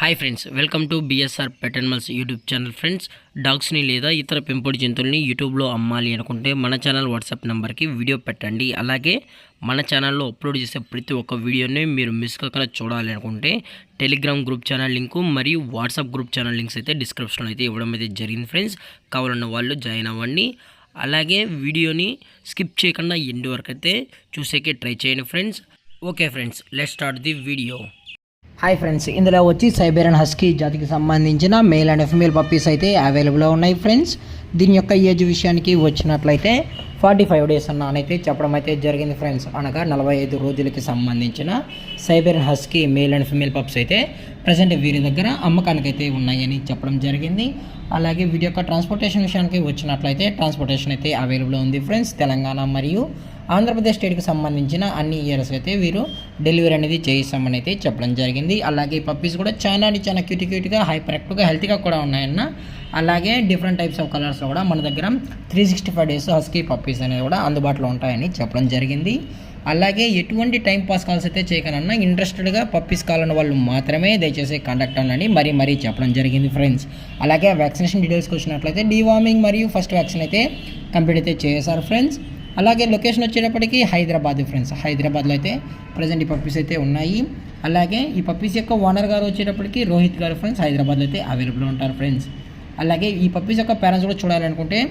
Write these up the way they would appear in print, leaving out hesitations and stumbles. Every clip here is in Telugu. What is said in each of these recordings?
Hi friends, welcome to BSR pet animals YouTube channel. Friends, డాగ్స్ని లేదా ఇతర పెంపుడు జంతువుల్ని యూట్యూబ్లో అమ్మాలి అనుకుంటే మన ఛానల్ వాట్సాప్ నెంబర్కి వీడియో పెట్టండి. అలాగే మన ఛానల్లో అప్లోడ్ చేసే ప్రతి ఒక్క వీడియోని మీరు మిస్ కాకుండా చూడాలి అనుకుంటే టెలిగ్రామ్ గ్రూప్ ఛానల్ లింకు మరియు వాట్సాప్ గ్రూప్ ఛానల్ లింక్స్ అయితే డిస్క్రిప్షన్లో అయితే ఇవ్వడం అయితే జరిగింది. ఫ్రెండ్స్, కావాలన్న వాళ్ళు జాయిన్ అవ్వండి. అలాగే వీడియోని స్కిప్ చేయకుండా ఎండ్ వరకు అయితే చూసేకే ట్రై చేయండి friends. Okay friends, let's start the video. Hi friends, ఇందులో వచ్చి సైబేరియన్ హస్కీ జాతికి సంబంధించిన మేల్ అండ్ ఫీమేల్ పప్పీస్ అయితే అవైలబుల్లో ఉన్నాయి ఫ్రెండ్స్. దీని యొక్క ఏజ్ విషయానికి వచ్చినట్లయితే 45 డేస్ అన్నైతే చెప్పడం అయితే జరిగింది ఫ్రెండ్స్. అనగా 45 రోజులకి సంబంధించిన Siberian husky male and female pups అయితే ప్రజెంట్ వీరి దగ్గర అమ్మకానికి అయితే ఉన్నాయని చెప్పడం జరిగింది. అలాగే వీటి యొక్క ట్రాన్స్పోర్టేషన్ విషయానికి వచ్చినట్లయితే ట్రాన్స్పోర్టేషన్ అయితే అవైలబుల్ ఉంది ఫ్రెండ్స్. తెలంగాణ మరియు ఆంధ్రప్రదేశ్ స్టేట్కి సంబంధించిన అన్ని ఇయర్స్ అయితే వీరు డెలివరీ అనేది చేయిస్తామని అయితే చెప్పడం జరిగింది. అలాగే పప్పీస్ కూడా చాలా క్యూట్గా హైపర్ యాక్టివ్గా హెల్తీగా కూడా ఉన్నాయన్న. అలాగే డిఫరెంట్ టైప్స్ ఆఫ్ కలర్స్లో కూడా మన దగ్గర 365 డేస్ హస్కీ పప్పీస్ అనేవి కూడా అందుబాటులో ఉంటాయని చెప్పడం జరిగింది. అలాగే ఎటువంటి టైం పాస్ కాల్స్ అయితే చేయకనన్నా ఇంట్రెస్టెడ్గా పప్పీస్ కావాలన్న వాళ్ళు మాత్రమే దయచేసి కాంటాక్ట్ అవ్వాలని మరీ చెప్పడం జరిగింది ఫ్రెండ్స్. అలాగే వ్యాక్సినేషన్ డీటెయిల్స్కి వచ్చినట్లయితే డీవార్మింగ్ మరియు ఫస్ట్ వ్యాక్సిన్ అయితే కంప్లీట్ అయితే చేశారు ఫ్రెండ్స్. అలాగే లొకేషన్ వచ్చేటప్పటికి హైదరాబాద్ ఫ్రెండ్స్. హైదరాబాద్లో అయితే ప్రజెంట్ ఈ పప్పీస్ అయితే ఉన్నాయి. అలాగే ఈ పప్పీస్ యొక్క ఓనర్ గారు వచ్చేటప్పటికి రోహిత్ గారు ఫ్రెండ్స్ అవైలబుల్లో అయితే అవైలబుల్ ఉంటారు ఫ్రెండ్స్. అలాగే ఈ పప్పీస్ యొక్క పేరెంట్స్ కూడా చూడాలనుకుంటే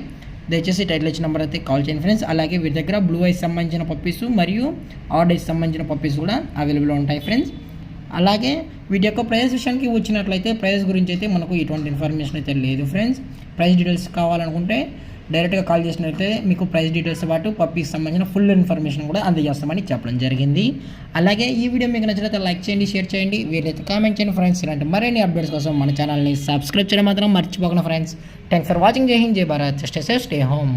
దయచేసి టైటిల్ ఇచ్చిన నెంబర్ అయితే కాల్ చేయండి ఫ్రెండ్స్. అలాగే వీరి దగ్గర బ్లూ ఐస్ సంబంధించిన పప్పీస్ మరియు ఆర్డ్ ఐస్ సంబంధించిన పప్పీస్ కూడా అవైలబుల్లో ఉంటాయి ఫ్రెండ్స్. అలాగే వీటి యొక్క ప్రైస్ విషయానికి వచ్చినట్లయితే ప్రైస్ గురించి అయితే మనకు ఎటువంటి ఇన్ఫర్మేషన్ అయితే లేదు ఫ్రెండ్స్. ప్రైస్ డీటెయిల్స్ కావాలనుకుంటే డైరెక్ట్గా కాల్ చేసినట్లయితే మీకు ప్రైస్ డీటెయిల్స్ పాటు పప్పీకి సంబంధించిన ఫుల్ ఇన్ఫర్మేషన్ కూడా అందజేస్తామని చెప్పడం జరిగింది. అలాగే ఈ వీడియో మీకు నచ్చినట్లయితే లైక్ చేయండి, షేర్ చేయండి, వీలైతే కామెంట్ చేయండి ఫ్రెండ్స్. ఇలాంటి మరిన్ని అప్డేట్స్ కోసం మన ఛానల్ని సబ్స్క్రైబ్ చేయడం మాత్రం మర్చిపోకండి ఫ్రెండ్స్. Thanks for watching. జై హింద్, జై Bharat, stay safe, stay home.